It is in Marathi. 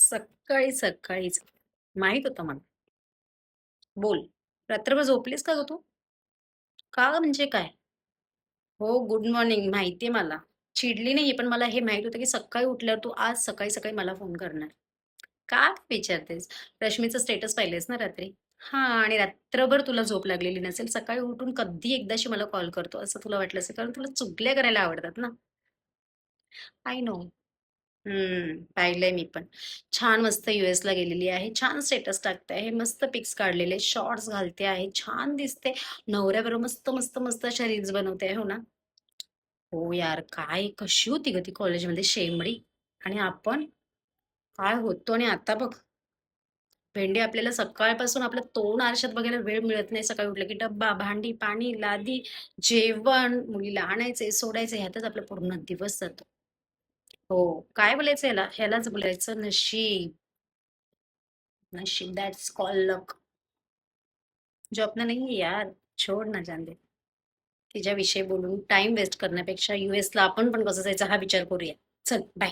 सकाळी सकाळीच माहित होतं मला. बोल. रात्रभर झोपलीस का ग तू? का ग म्हणजे काय? हो, गुड मॉर्निंग माहितीये मला. चिडली नाहीये, पण मला हे माहीत होतं, की सकाळी उठल्यावर तू आज सकाळी-सकाळी मला फोन करणार. का विचारतेस? रश्मीचं स्टेटस पाहिलेस ना रात्री? हां आणि रात्रभर तुला झोप लागलेली नसेल. सकाळी उठून कधी एकदाशी मला कॉल करतो, असं तुला वाटलं असेल. कारण तुला चुगल्या करायला आवडतात ना. I know. पाहिलंय मी पण. छान मस्त यूएसला गेलेली आहे. छान स्टेटस टाकते आहे. मस्त पिक्स काढलेले, शॉर्ट्स घालते आहे. छान दिसते. नवऱ्याबरोबर मस्त, मस्त, मस्त अशा रील्स बनवते आहे. हो ना? हो यार, काय कशी होती गं ती कॉलेजमध्ये शेंबडी आणि आपण काय होतो आणि आता बघ, भेंडी आपल्याला सकाळपासून आपलं तोंड आरशात बघायला वेळ मिळत नाही. सकाळी उठलं की डब्बा, भांडी, पाणी, लादी, जेवण, मुलीला आणायचंय, सोडायचंय ह्यातच आपला पूर्ण दिवस जातो. हो, काय बोलायचं ह्याला? ह्यालाच बोलायचं नशीब. नशीब दॅट्स कॉल लक. जो अपना नहीं है यार, छोड ना जान दे. तिच्याविषयी बोलून टाइम वेस्ट करण्यापेक्षा यूएसला आपण पण कसं जायचं हा विचार करूया. चल बाय.